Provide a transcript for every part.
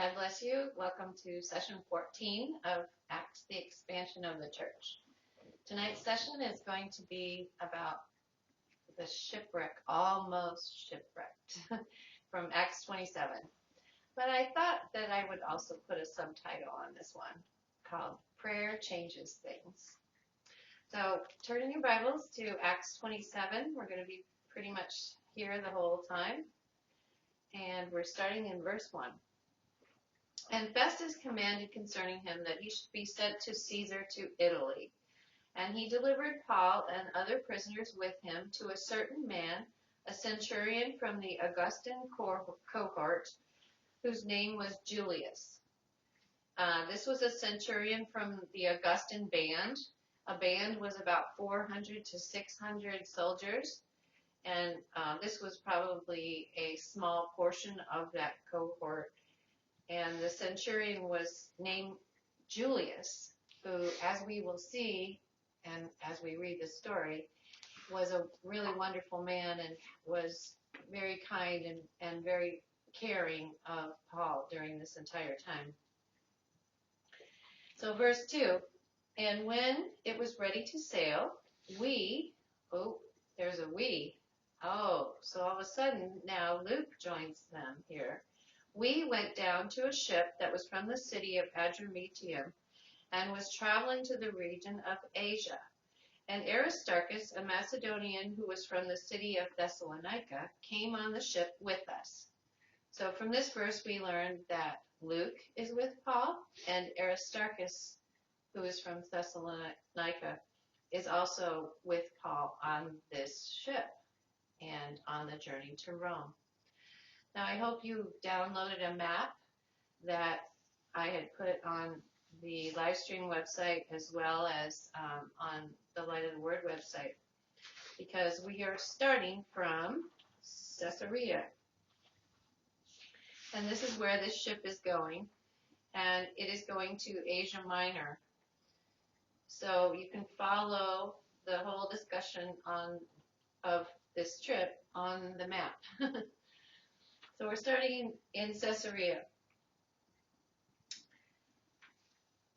God bless you. Welcome to session 14 of Acts, the Expansion of the Church. Tonight's session is going to be about the shipwreck, almost shipwrecked, from Acts 27. But I thought that I would also put a subtitle on this one called Prayer Changes Things. So turn in your Bibles to Acts 27. We're going to be pretty much here the whole time. And we're starting in verse 1. And Festus commanded concerning him that he should be sent to Caesar to Italy. And he delivered Paul and other prisoners with him to a certain man, a centurion from the Augustan cohort, whose name was Julius. This was a centurion from the Augustan band. A band was about 400 to 600 soldiers, and this was probably a small portion of that cohort. And the centurion was named Julius, who, as we will see, and as we read the story, was a really wonderful man and was very kind and very caring of Paul during this entire time. So verse 2, and when it was ready to sail, there's a we. So all of a sudden now Luke joins them here. We went down to a ship that was from the city of Adramyttium and was traveling to the region of Asia. And Aristarchus, a Macedonian who was from the city of Thessalonica, came on the ship with us. So from this verse we learned that Luke is with Paul, and Aristarchus, who is from Thessalonica, is also with Paul on this ship and on the journey to Rome. Now, I hope you downloaded a map that I had put on the live stream website as well as on the Light of the Word website, because we are starting from Caesarea. And this is where this ship is going, and it is going to Asia Minor. So you can follow the whole discussion of this trip on the map. So we're starting in Caesarea.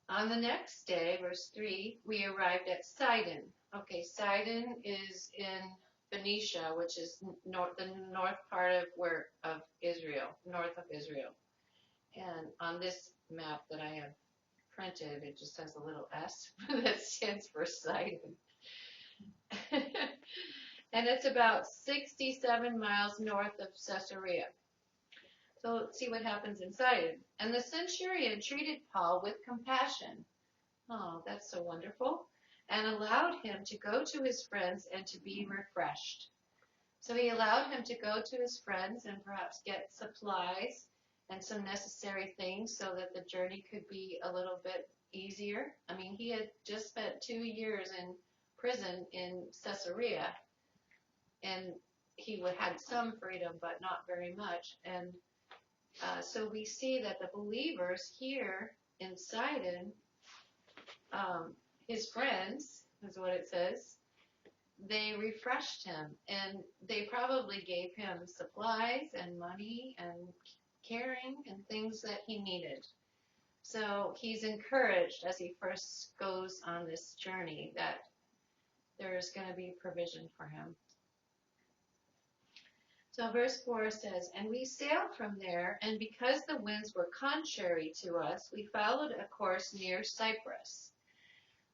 On the next day, verse 3, we arrived at Sidon. Okay, Sidon is in Phoenicia, which is the north part of Israel, north of Israel. And on this map that I have printed, it just has a little S that stands for Sidon. And it's about 67 miles north of Caesarea. So let's see what happens in Sidon. And the centurion treated Paul with compassion. Oh, that's so wonderful. And allowed him to go to his friends and to be refreshed. So he allowed him to go to his friends and perhaps get supplies and some necessary things so that the journey could be a little bit easier. I mean, he had just spent 2 years in prison in Caesarea, and he had some freedom, but not very much. And so we see that the believers here in Sidon, his friends, is what it says, they refreshed him, and they probably gave him supplies and money and caring and things that he needed. So he's encouraged as he first goes on this journey that there's going to be provision for him. So verse 4 says, and we sailed from there, and because the winds were contrary to us, we followed a course near Cyprus.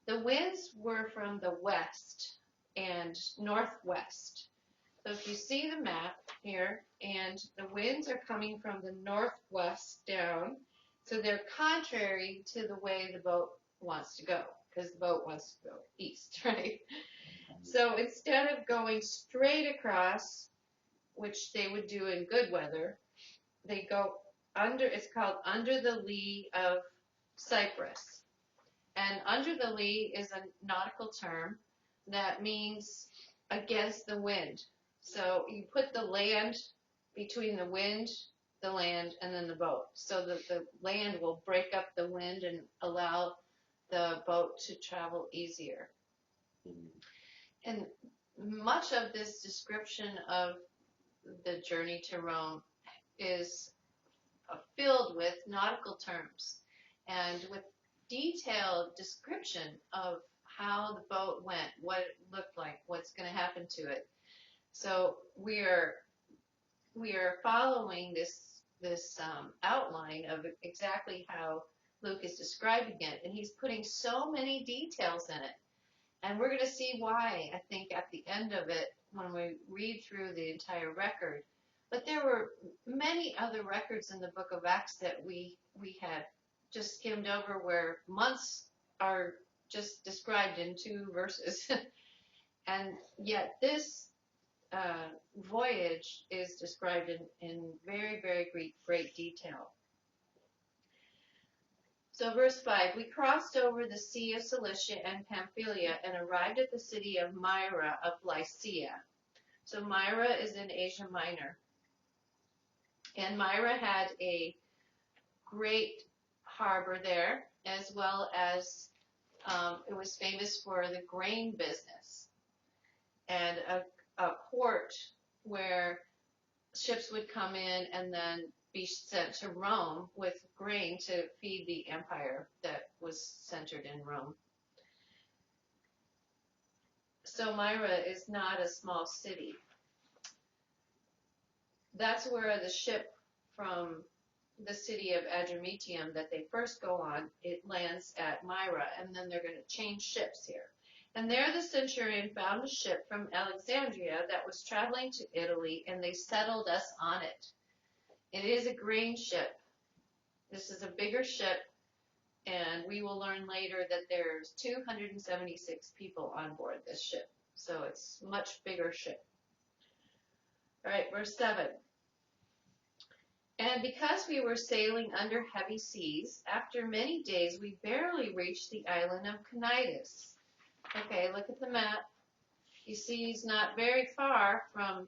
The winds were from the west and northwest. So if you see the map here, and the winds are coming from the northwest down, so they're contrary to the way the boat wants to go, because the boat wants to go east, right? So instead of going straight across, which they would do in good weather, they go under, it's called under the lee of Cyprus. And under the lee is a nautical term that means against the wind. So you put the land between the wind, the land, and then the boat, so that the land will break up the wind and allow the boat to travel easier. And much of this description of the journey to Rome is filled with nautical terms and with detailed description of how the boat went, what it looked like, what's going to happen to it. So we are following this outline of exactly how Luke is describing it, and he's putting so many details in it. And we're going to see why, I think, at the end of it when we read through the entire record. But there were many other records in the book of Acts that we had just skimmed over, where months are just described in 2 verses. And yet this voyage is described in very, very great detail. So verse 5, we crossed over the Sea of Cilicia and Pamphylia and arrived at the city of Myra of Lycia. So Myra is in Asia Minor. And Myra had a great harbor there, as well as it was famous for the grain business, and a port where ships would come in and then be sent to Rome with grain to feed the empire that was centered in Rome. So Myra is not a small city. That's where the ship from the city of Adramyttium that they first go on, it lands at Myra, and then they're going to change ships here. And there the centurion found a ship from Alexandria that was traveling to Italy, and they settled us on it. It is a grain ship. This is a bigger ship, and we will learn later that there's 276 people on board this ship. So it's a much bigger ship. All right, verse 7. And because we were sailing under heavy seas, after many days we barely reached the island of Cnidus. Okay, look at the map. You see he's not very far from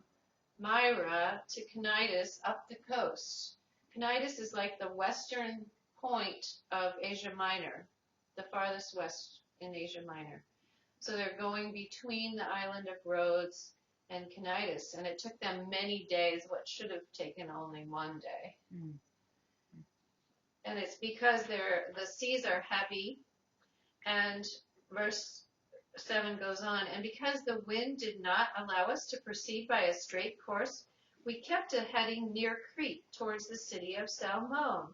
Myra to Cnidus up the coast. Cnidus is like the western point of Asia Minor, the farthest west in Asia Minor. So they're going between the island of Rhodes and Cnidus, and it took them many days, what should have taken only 1 day. Mm. And it's because the seas are heavy, and verse 7 goes on, and because the wind did not allow us to proceed by a straight course, we kept a heading near Crete towards the city of Salmone.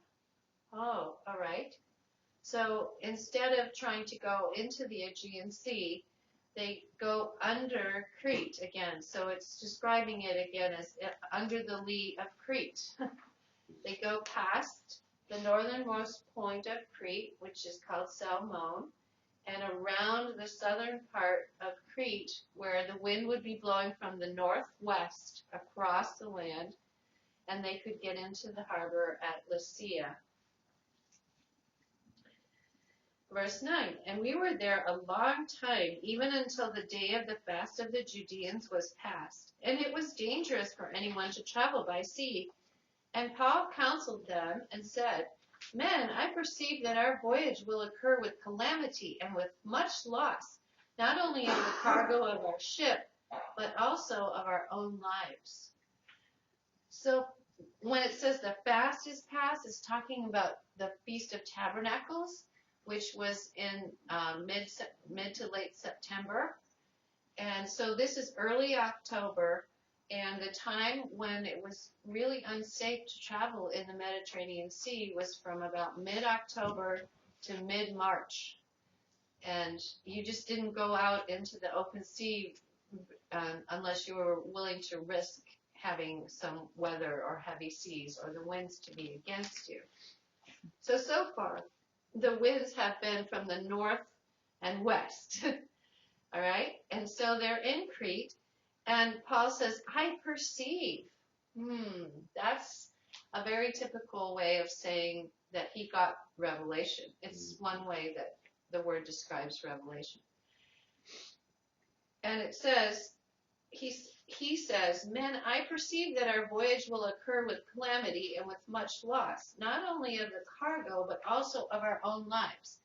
Oh, all right. So instead of trying to go into the Aegean Sea, they go under Crete again. So it's describing it again as under the lee of Crete. They go past the northernmost point of Crete, which is called Salmone, and around the southern part of Crete, where the wind would be blowing from the northwest across the land, and they could get into the harbor at Lycia. Verse 9, and we were there a long time, even until the day of the fast of the Judeans was past, and it was dangerous for anyone to travel by sea. And Paul counseled them and said, Men, I perceive that our voyage will occur with calamity and with much loss, not only of the cargo of our ship, but also of our own lives. So when it says the fast is past, it's talking about the Feast of Tabernacles, which was in mid to late September. And so this is early October, and the time when it was really unsafe to travel in the Mediterranean Sea was from about mid-October to mid-March. And you just didn't go out into the open sea unless you were willing to risk having some weather or heavy seas or the winds to be against you. So far, the winds have been from the north and west. All right? And so they're in Crete. And Paul says, I perceive. That's a very typical way of saying that he got revelation. It's one way that the word describes revelation. And it says, he says, Men, I perceive that our voyage will occur with calamity and with much loss, not only of the cargo, but also of our own lives.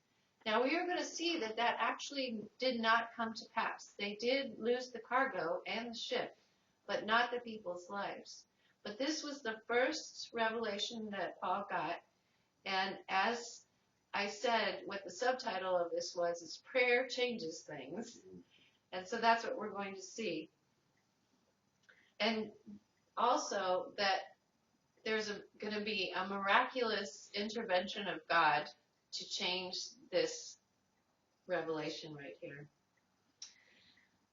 Now, we are going to see that actually did not come to pass. They did lose the cargo and the ship, but not the people's lives. But this was the first revelation that Paul got. And as I said, what the subtitle of this was is Prayer Changes Things. And so that's what we're going to see. And also that there's going to be a miraculous intervention of God to change this revelation right here.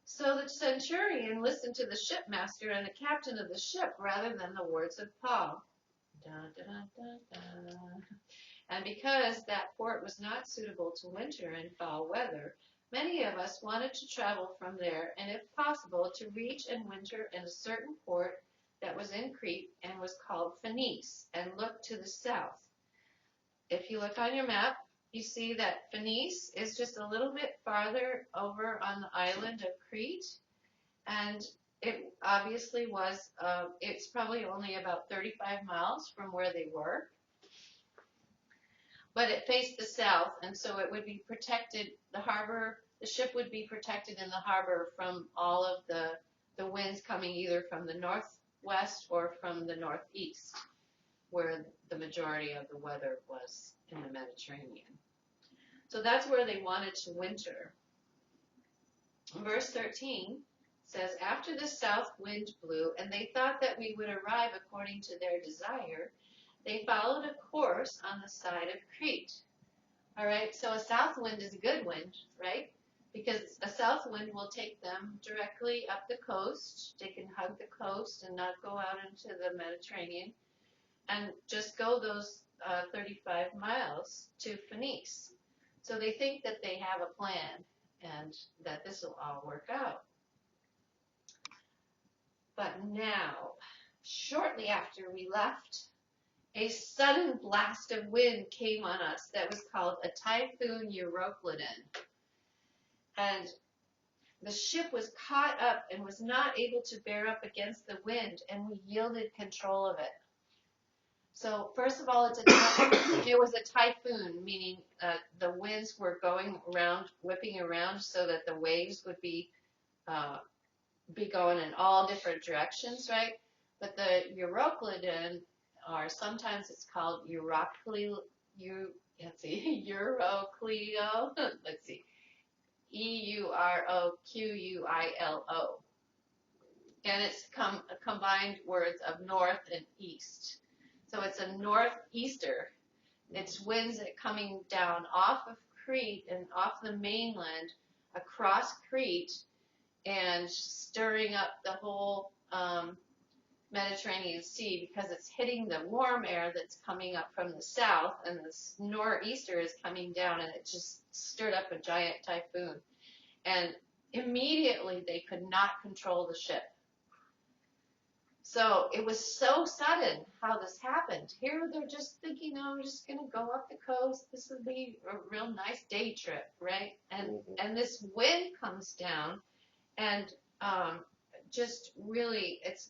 So the centurion listened to the shipmaster and the captain of the ship rather than the words of Paul. Da, da, da, da, da. And because that port was not suitable to winter in foul weather, many of us wanted to travel from there, and if possible, to reach and winter in a certain port that was in Crete and was called Phoenice, and look to the south. If you look on your map, you see that Phoenice is just a little bit farther over on the island of Crete, and it obviously was, it's probably only about 35 miles from where they were. But it faced the south, and so it would be protected, the ship would be protected in the harbor from all of the winds coming either from the northwest or from the northeast, where the majority of the weather was in the Mediterranean. So that's where they wanted to winter. Verse 13 says, after the south wind blew, and they thought that we would arrive according to their desire, they followed a course on the side of Crete. All right, so a south wind is a good wind, right? Because a south wind will take them directly up the coast. They can hug the coast and not go out into the Mediterranean and just go those 35 miles to Phoenice. So they think that they have a plan and that this will all work out. But now, shortly after we left, a sudden blast of wind came on us that was called a typhoon Euroclydon. And the ship was caught up and was not able to bear up against the wind, and we yielded control of it. So first of all, it was a typhoon, meaning the winds were going around, whipping around so that the waves would be going in all different directions, right? But the Euroclydon, or sometimes it's called Euroclio, let's see, Euroquilo, and it's combined words of north and east. So it's a northeaster. It's winds that coming down off of Crete and off the mainland across Crete and stirring up the whole Mediterranean Sea because it's hitting the warm air that's coming up from the south, and this nor'easter is coming down, and it just stirred up a giant typhoon. And immediately they could not control the ship. So it was so sudden how this happened. Here they're just thinking, oh, we're just going to go up the coast. This would be a real nice day trip, right? And this wind comes down, and just really it's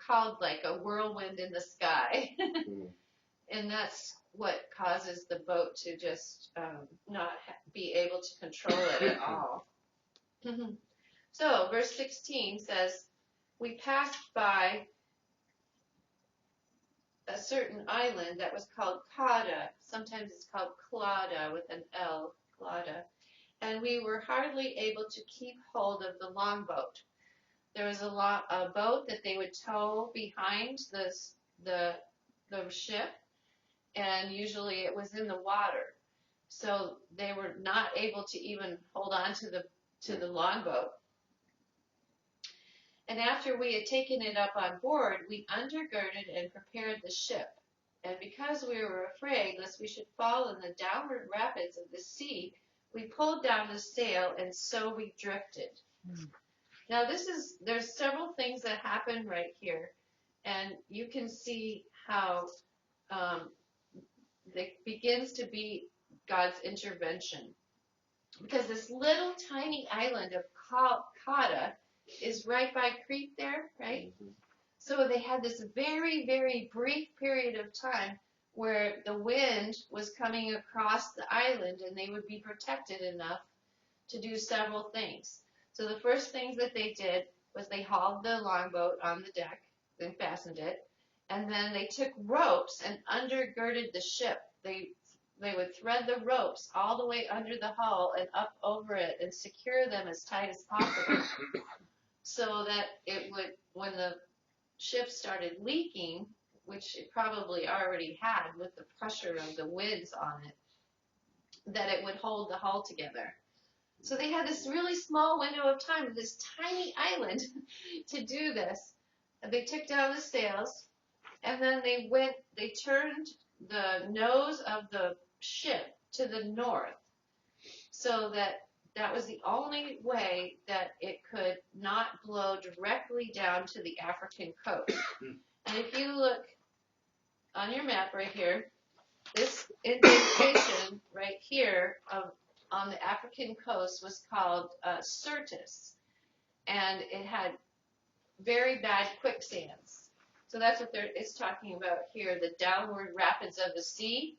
called like a whirlwind in the sky. And that's what causes the boat to just not be able to control it at all. So verse 16 says, we passed by a certain island that was called Cauda. Sometimes it's called Clauda with an L, Clauda. And we were hardly able to keep hold of the longboat. There was a boat that they would tow behind the ship, and usually it was in the water. So they were not able to even hold on to the longboat. And after we had taken it up on board, we undergirded and prepared the ship. And because we were afraid lest we should fall in the downward rapids of the sea, we pulled down the sail, and so we drifted. Now there's several things that happen right here, and you can see how it begins to be God's intervention. Because this little tiny island of Cauda is right by Crete there, right? So they had this very, very brief period of time where the wind was coming across the island, and they would be protected enough to do several things. So the first things that they did was they hauled the longboat on the deck and fastened it, and then they took ropes and undergirded the ship. They would thread the ropes all the way under the hull and up over it and secure them as tight as possible so that it would, when the ship started leaking, which it probably already had with the pressure of the winds on it, that it would hold the hull together. So they had this really small window of time, this tiny island, to do this. And they took down the sails, and then they turned the nose of the ship to the north, so that was the only way that it could not blow directly down to the African coast. And if you look on your map right here, this indentation right here on the African coast was called Syrtis, and it had very bad quicksands. So that's what it's talking about here, the downward rapids of the sea.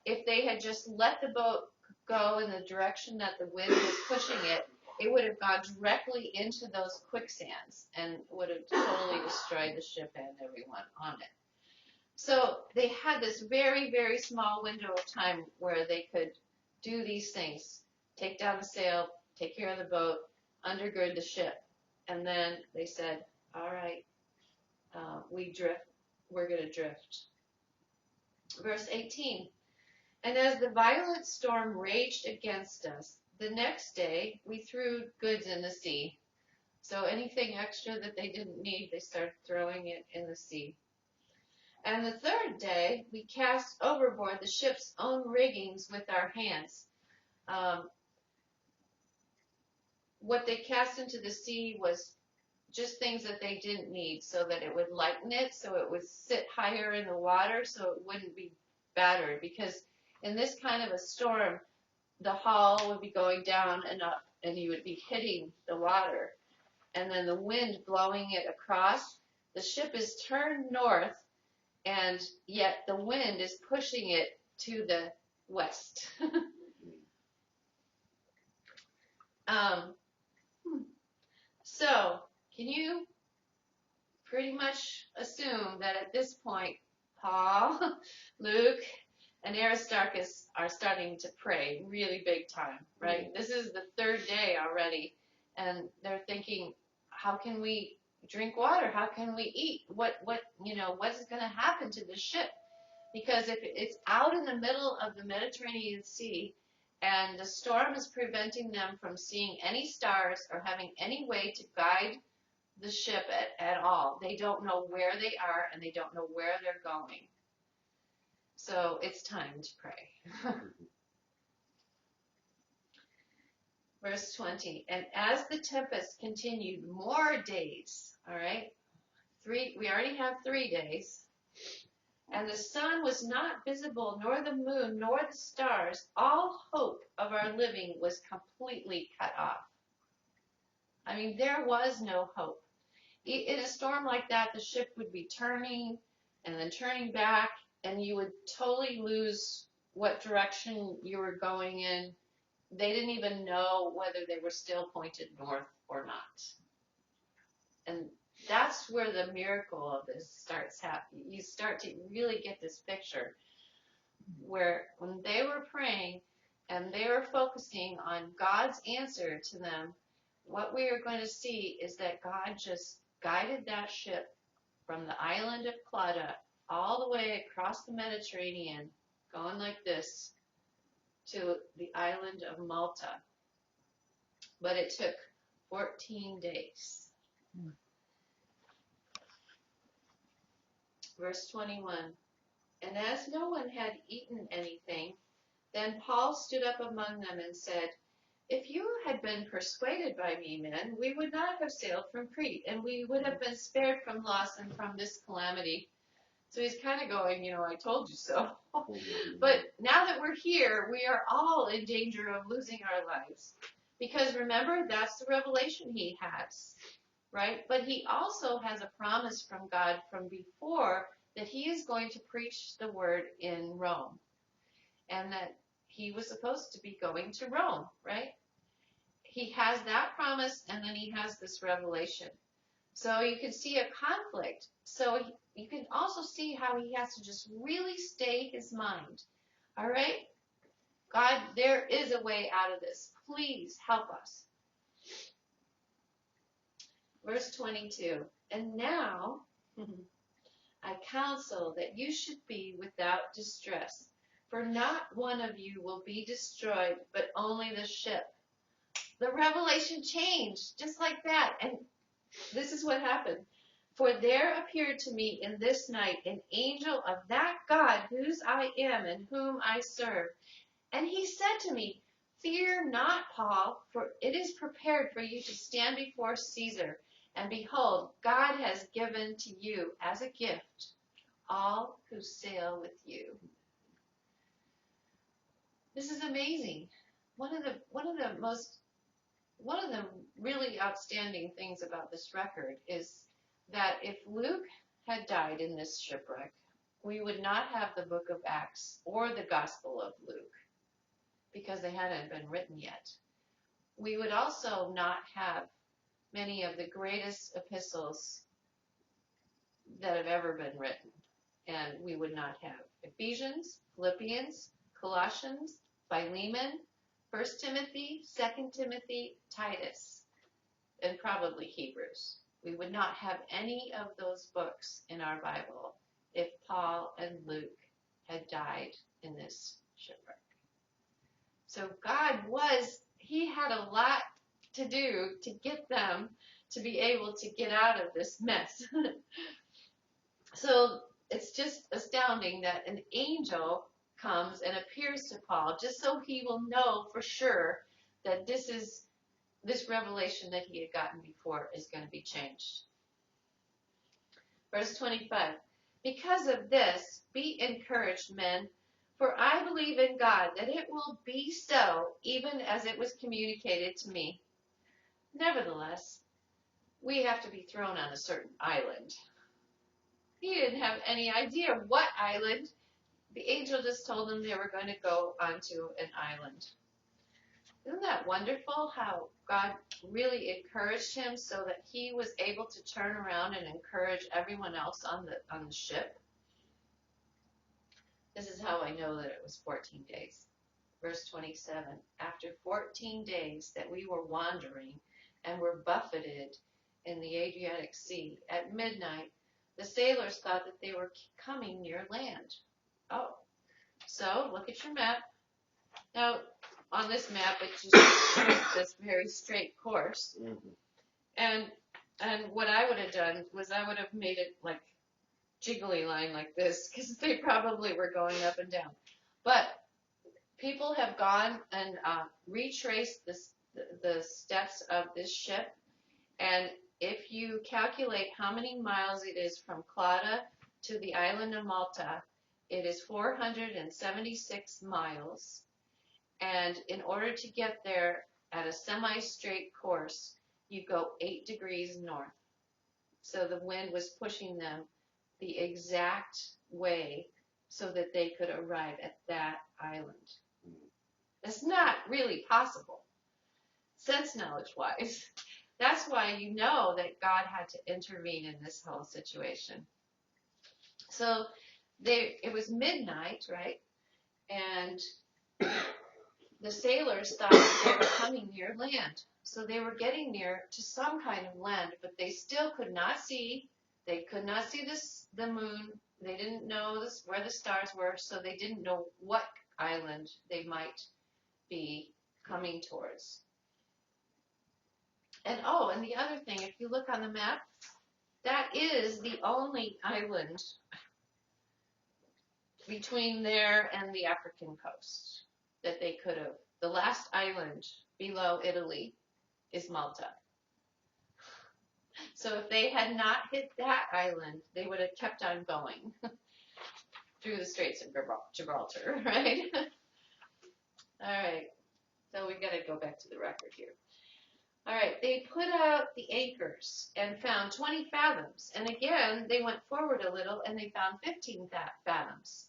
If they had just let the boat go in the direction that the wind was pushing it, it would have gone directly into those quicksands and would have totally destroyed the ship and everyone on it. So they had this very, very small window of time where they could do these things: take down the sail, take care of the boat, undergird the ship. And then they said, all right, we're going to drift. Verse 18, and as the violent storm raged against us, the next day we threw goods in the sea. So anything extra that they didn't need, they started throwing it in the sea. And the third day we cast overboard the ship's own riggings with our hands. What they cast into the sea was just things that they didn't need, so that it would lighten it, so it would sit higher in the water, so it wouldn't be battered. Because in this kind of a storm, the hull would be going down and up, and you would be hitting the water. And then the wind blowing it across, the ship is turned north, and yet the wind is pushing it to the west. So, can you pretty much assume that at this point, Paul, Luke, and Aristarchus are starting to pray really big time, right? This is the third day already, and they're thinking, how can we drink water? How can we eat? What's going to happen to the ship? Because if it's out in the middle of the Mediterranean Sea, and the storm is preventing them from seeing any stars or having any way to guide the ship at all. They don't know where they are, and they don't know where they're going. So it's time to pray. Verse 20, and as the tempest continued more days, all right, we already have 3 days, and the sun was not visible, nor the moon, nor the stars, all hope of our living was completely cut off. I mean, there was no hope. In a storm like that, the ship would be turning and then turning back, and you would totally lose what direction you were going in. They didn't even know whether they were still pointed north or not. And that's where the miracle of this starts happening. You start to really get this picture where when they were praying and they were focusing on God's answer to them, what we are going to see is that God just guided that ship from the island of Clauda all the way across the Mediterranean, going like this, to the island of Malta. But it took 14 days. Verse 21, and as no one had eaten anything, then Paul stood up among them and said, if you had been persuaded by me, men, we would not have sailed from Crete, and we would have been spared from loss and from this calamity. So he's kind of going, I told you so. But now that we're here, we are all in danger of losing our lives. Because remember, that's the revelation he has, right? But he also has a promise from God from before that he is going to preach the word in Rome. And that he was supposed to be going to Rome, right? he has that promise, and then he has this revelation. So you can see a conflict. So you can also see how he has to just really stay his mind. All right? God, there is a way out of this. Please help us. Verse 22. And now I counsel that you should be without distress, for not one of you will be destroyed, but only the ship. The revelation changed just like that. And this is what happened. For there appeared to me in this night an angel of that God whose I am and whom I serve. And he said to me, Fear not, Paul, for it is prepared for you to stand before Caesar. And behold, God has given to you as a gift all who sail with you. This is amazing. One of the really outstanding things about this record is that if Luke had died in this shipwreck, we would not have the book of Acts or the Gospel of Luke, because they hadn't been written yet. We would also not have many of the greatest epistles that have ever been written. And we would not have Ephesians, Philippians, Colossians, Philemon, 1 Timothy, 2 Timothy, Titus, and probably Hebrews. We would not have any of those books in our Bible if Paul and Luke had died in this shipwreck. So God he had a lot to do to get them to be able to get out of this mess. So it's just astounding that an angel comes and appears to Paul just so he will know for sure that this revelation that he had gotten before is going to be changed. Verse 25. Because of this, be encouraged, men, for I believe in God that it will be so, even as it was communicated to me. Nevertheless, we have to be thrown on a certain island. He didn't have any idea what island. The angel just told him they were going to go onto an island. Isn't that wonderful how God really encouraged him so that he was able to turn around and encourage everyone else on the ship? This is how I know that it was 14 days. Verse 27, after 14 days that we were wandering and were buffeted in the Adriatic Sea, at midnight, the sailors thought that they were coming near land. Oh, so look at your map. Now, on this map, it just shows this very straight course. Mm-hmm. And what I would have done was I would have made it like jiggly line like this, because they probably were going up and down. But people have gone and retraced the steps of this ship, and if you calculate how many miles it is from Clauda to the island of Malta, it is 476 miles. And in order to get there at a semi-straight course, you go 8 degrees north. So the wind was pushing them the exact way so that they could arrive at that island. It's not really possible, sense knowledge-wise. That's why you know that God had to intervene in this whole situation. So it was midnight, right? And the sailors thought that they were coming near land. So they were getting near to some kind of land, but they still could not see. They could not see the moon. They didn't know where the stars were, so they didn't know what island they might be coming towards. And the other thing, if you look on the map, that is the only island between there and the African coast that they could have. The last island below Italy is Malta. So if they had not hit that island, they would have kept on going through the Straits of Gibraltar, right? All right. So we've got to go back to the record here. All right. They put out the anchors and found 20 fathoms. And again, they went forward a little and they found 15 fathoms.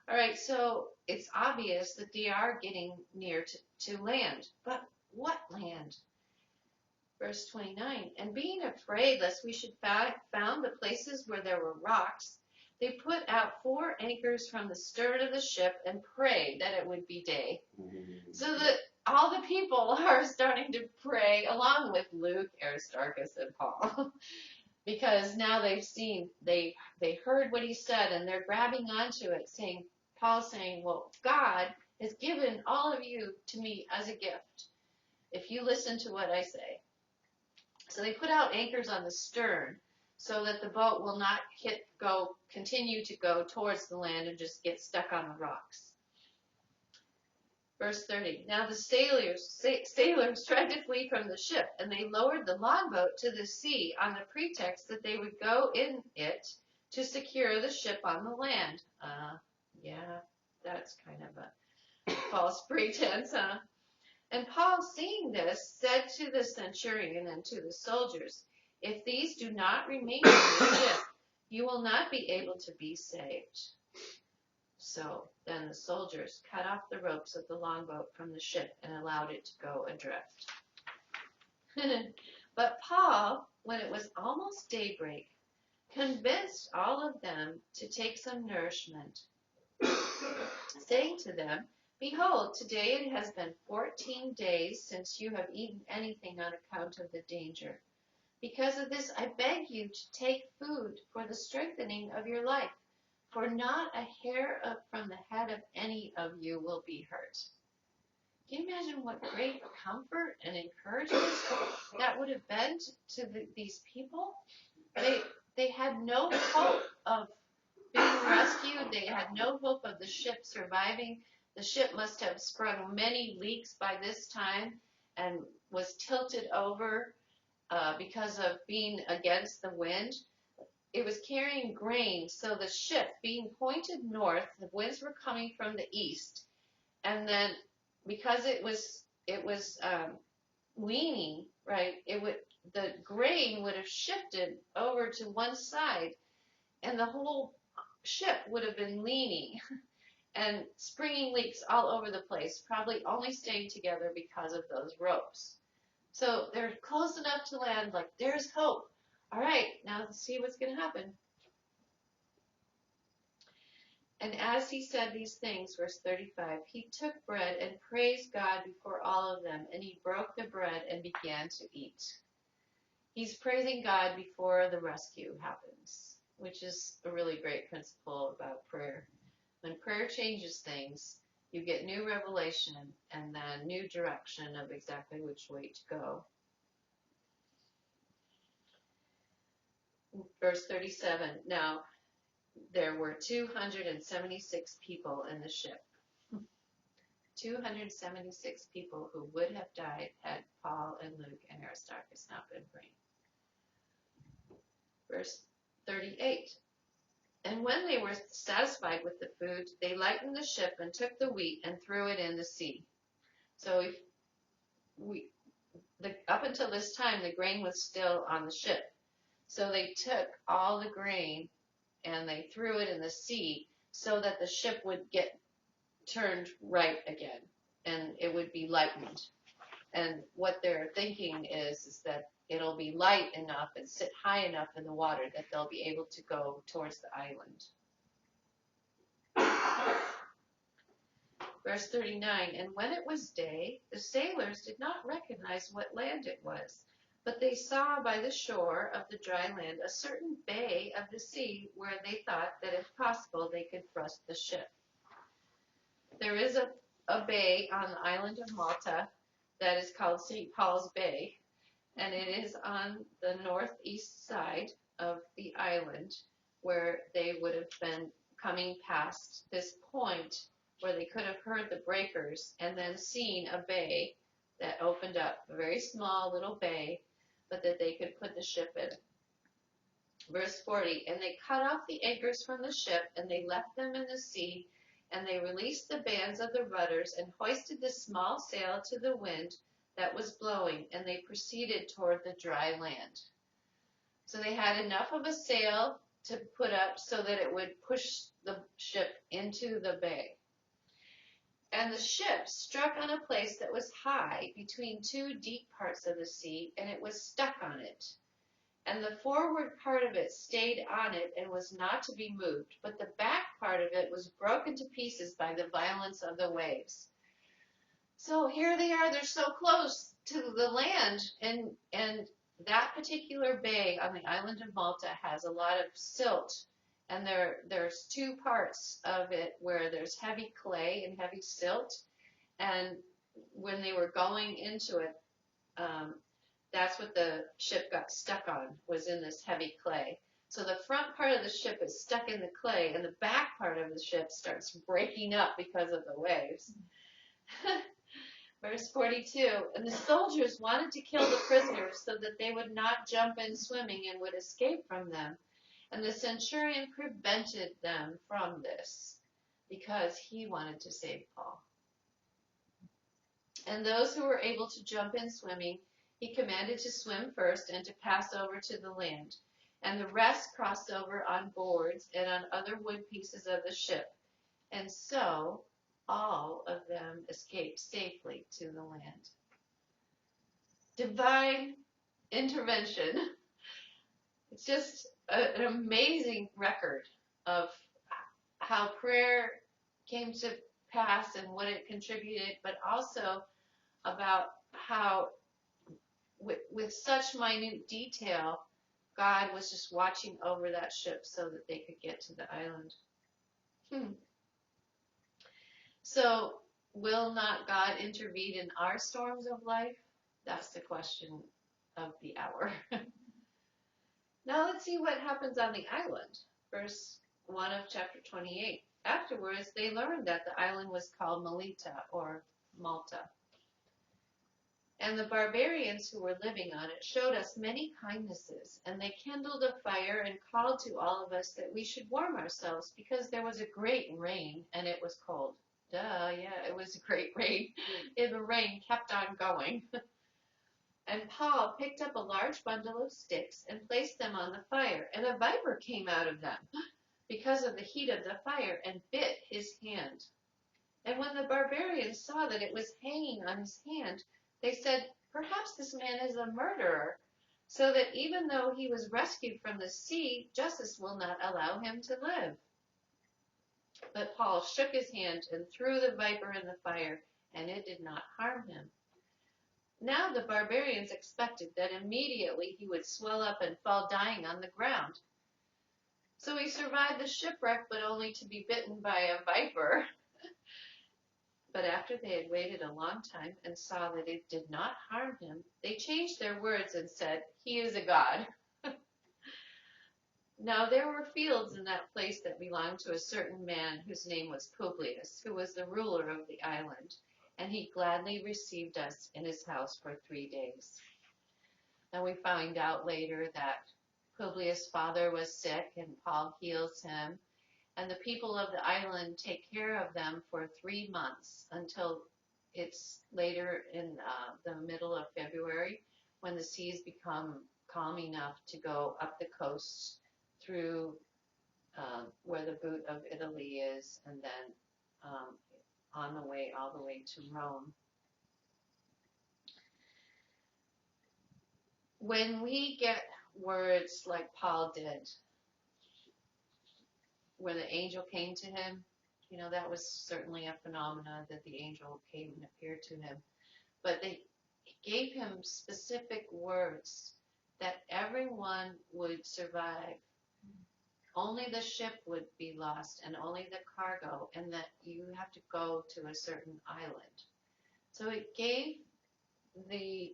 All right. So it's obvious that they are getting near to land. But what land? Verse 29, and being afraid lest we should found the places where there were rocks, they put out 4 anchors from the stern of the ship and prayed that it would be day. So that all the people are starting to pray along with Luke, Aristarchus, and Paul. Because now they heard what he said, and they're grabbing onto it, Paul's saying, well, God has given all of you to me as a gift, if you listen to what I say. So they put out anchors on the stern so that the boat will not continue to go towards the land and just get stuck on the rocks. Verse 30, now the sailors tried to flee from the ship, and they lowered the longboat to the sea on the pretext that they would go in it to secure the ship on the land. Yeah, that's kind of a false pretense, huh? And Paul, seeing this, said to the centurion and to the soldiers, if these do not remain in the ship, you will not be able to be saved. So then the soldiers cut off the ropes of the longboat from the ship and allowed it to go adrift. But Paul, when it was almost daybreak, convinced all of them to take some nourishment, saying to them, behold, today it has been 14 days since you have eaten anything on account of the danger. Because of this, I beg you to take food for the strengthening of your life, for not a hair from the head of any of you will be hurt. Can you imagine what great comfort and encouragement that would have been to these people? They had no hope of being rescued. They had no hope of the ship surviving. The ship must have sprung many leaks by this time and was tilted over because of being against the wind. It was carrying grain, so the ship being pointed north, the winds were coming from the east, and then because it was leaning, right, the grain would have shifted over to one side, and the whole ship would have been leaning and springing leaks all over the place, probably only staying together because of those ropes. So they're close enough to land, like there's hope. All right, now let's see what's going to happen. And as he said these things, verse 35, he took bread and praised God before all of them, and he broke the bread and began to eat. He's praising God before the rescue happens, which is a really great principle about prayer. When prayer changes things, you get new revelation and then new direction of exactly which way to go. Verse 37, now there were 276 people in the ship. 276 people who would have died had Paul and Luke and Aristarchus not been praying. Verse 38, and when they were satisfied with the food, they lightened the ship and took the wheat and threw it in the sea. So up until this time, the grain was still on the ship. So they took all the grain and they threw it in the sea so that the ship would get turned right again and it would be lightened. And what they're thinking is that it'll be light enough and sit high enough in the water that they'll be able to go towards the island. Verse 39, and when it was day, the sailors did not recognize what land it was, but they saw by the shore of the dry land a certain bay of the sea where they thought that if possible they could thrust the ship. There is a bay on the island of Malta that is called St. Paul's Bay, and it is on the northeast side of the island where they would have been coming past this point where they could have heard the breakers and then seen a bay that opened up, a very small little bay, but that they could put the ship in. Verse 40, and they cut off the anchors from the ship, and they left them in the sea, and they released the bands of the rudders and hoisted the small sail to the wind that was blowing, and they proceeded toward the dry land. So they had enough of a sail to put up so that it would push the ship into the bay. And the ship struck on a place that was high between two deep parts of the sea, and it was stuck on it. And the forward part of it stayed on it and was not to be moved, but the back part of it was broken to pieces by the violence of the waves. So here they are, they're so close to the land, and that particular bay on the island of Malta has a lot of silt, and there's two parts of it where there's heavy clay and heavy silt, and when they were going into it, that's what the ship got stuck on, was in this heavy clay. So the front part of the ship is stuck in the clay, and the back part of the ship starts breaking up because of the waves. Verse 42, and the soldiers wanted to kill the prisoners so that they would not jump in swimming and would escape from them. And the centurion prevented them from this because he wanted to save Paul. And those who were able to jump in swimming, he commanded to swim first and to pass over to the land. And the rest crossed over on boards and on other wood pieces of the ship. And so all of them escaped safely to the land. Divine intervention. It's just an amazing record of how prayer came to pass and what it contributed, but also about how with such minute detail, God was just watching over that ship so that they could get to the island. So, will not God intervene in our storms of life? That's the question of the hour. Now let's see what happens on the island. Verse 1 of chapter 28. Afterwards, they learned that the island was called Melita, or Malta. And the barbarians who were living on it showed us many kindnesses, and they kindled a fire and called to all of us that we should warm ourselves, because there was a great rain, and it was cold. Duh, yeah, it was a great rain. The rain kept on going. And Paul picked up a large bundle of sticks and placed them on the fire, and a viper came out of them because of the heat of the fire and bit his hand. And when the barbarians saw that it was hanging on his hand, they said, perhaps this man is a murderer, so that even though he was rescued from the sea, justice will not allow him to live. But Paul shook his hand and threw the viper in the fire, and it did not harm him. Now the barbarians expected that immediately he would swell up and fall dying on the ground. So he survived the shipwreck, but only to be bitten by a viper. But after they had waited a long time and saw that it did not harm him, they changed their words and said, he is a god. Now there were fields in that place that belonged to a certain man whose name was Publius, who was the ruler of the island, and he gladly received us in his house for 3 days. And we find out later that Publius' father was sick, and Paul heals him, and the people of the island take care of them for 3 months until it's later in the middle of February when the seas become calm enough to go up the coast through where the boot of Italy is, and then on the way all the way to Rome. When we get words like Paul did, where the angel came to him, you know, that was certainly a phenomenon that the angel came and appeared to him. But they gave him specific words that everyone would survive. Only the ship would be lost, and only the cargo, and that you have to go to a certain island. So it gave the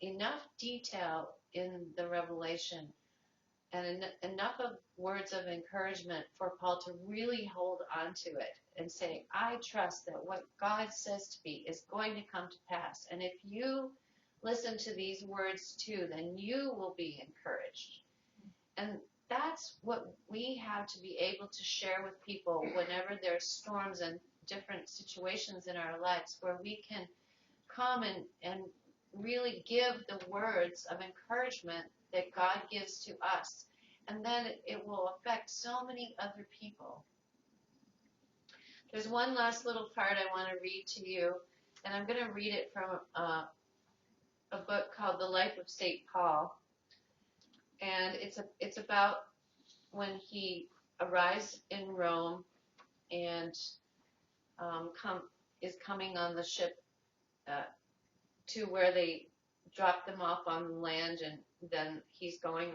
enough detail in the revelation and enough of words of encouragement for Paul to really hold on to it and say, I trust that what God says to me is going to come to pass. And if you listen to these words too, then you will be encouraged. And that's what we have to be able to share with people whenever there's storms and different situations in our lives, where we can come and really give the words of encouragement that God gives to us. And then it will affect so many other people. There's one last little part I want to read to you, and I'm going to read it from a book called The Life of St. Paul, and it's about when he arrives in Rome and is coming on the ship uh, to where they drop them off on land, and then he's going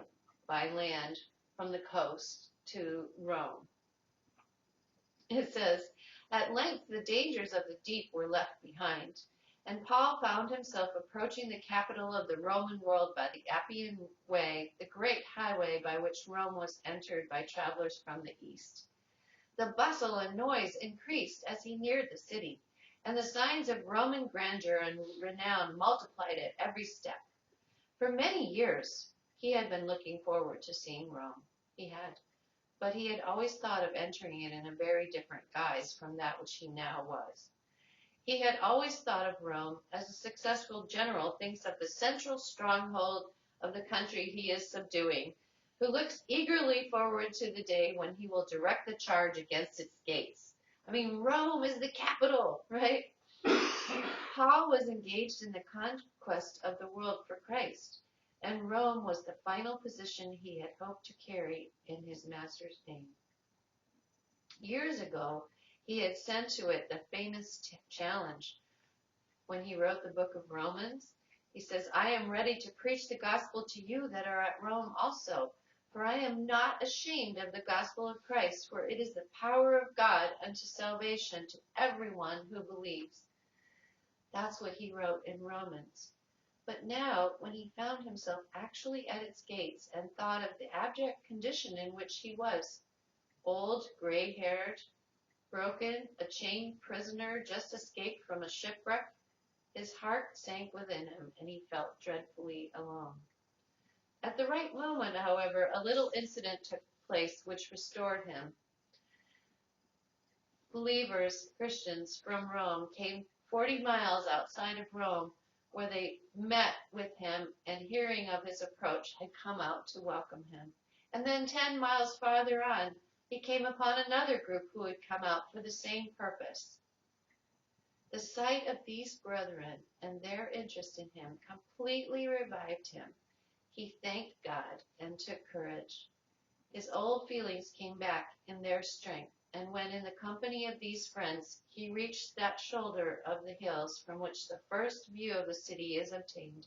by land from the coast to Rome. It says, "At length the dangers of the deep were left behind, and Paul found himself approaching the capital of the Roman world by the Appian Way, the great highway by which Rome was entered by travelers from the east. The bustle and noise increased as he neared the city, and the signs of Roman grandeur and renown multiplied at every step. For many years he had been looking forward to seeing Rome. But he had always thought of entering it in a very different guise from that which he now was. He had always thought of Rome as a successful general thinks of the central stronghold of the country he is subduing, who looks eagerly forward to the day when he will direct the charge against its gates. I mean, Rome is the capital, right? Paul was engaged in the conquest of the world for Christ, and Rome was the final position he had hoped to carry in his master's name. Years ago, he had sent to it the famous challenge when he wrote the book of Romans. He says, "I am ready to preach the gospel to you that are at Rome also, for I am not ashamed of the gospel of Christ, for it is the power of God unto salvation to everyone who believes." That's what he wrote in Romans. But now, when he found himself actually at its gates and thought of the abject condition in which he was, old, gray-haired, broken, a chained prisoner just escaped from a shipwreck, his heart sank within him, and he felt dreadfully alone. At the right moment, however, a little incident took place which restored him. Believers, Christians from Rome, came 40 miles outside of Rome, where they met with him, and hearing of his approach, had come out to welcome him. And then 10 miles farther on, he came upon another group who had come out for the same purpose. The sight of these brethren and their interest in him completely revived him. He thanked God and took courage. His old feelings came back in their strength, and when in the company of these friends he reached that shoulder of the hills from which the first view of the city is obtained,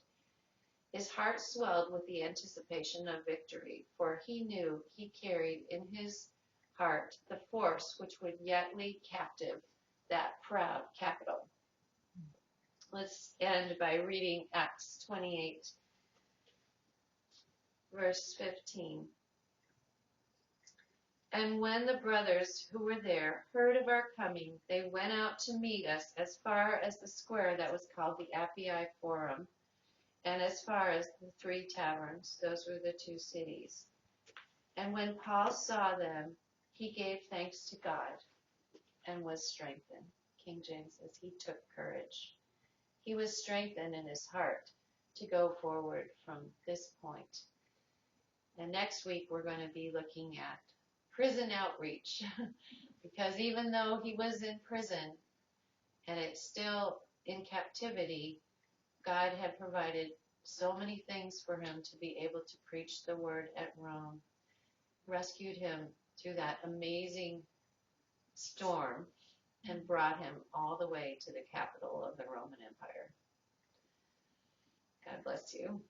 his heart swelled with the anticipation of victory, for he knew he carried in his heart the force which would yet lead captive that proud capital. Let's end by reading Acts 28, verse 15. "And when the brothers who were there heard of our coming, they went out to meet us as far as the square that was called the Appii Forum, and as far as the 3 taverns." Those were the 2 cities. "And when Paul saw them, he gave thanks to God and was strengthened." King James says he took courage. He was strengthened in his heart to go forward from this point. And next week we're going to be looking at prison outreach, because even though he was in prison and it's still in captivity, God had provided so many things for him to be able to preach the word at Rome, rescued him through that amazing storm, and brought him all the way to the capital of the Roman Empire. God bless you.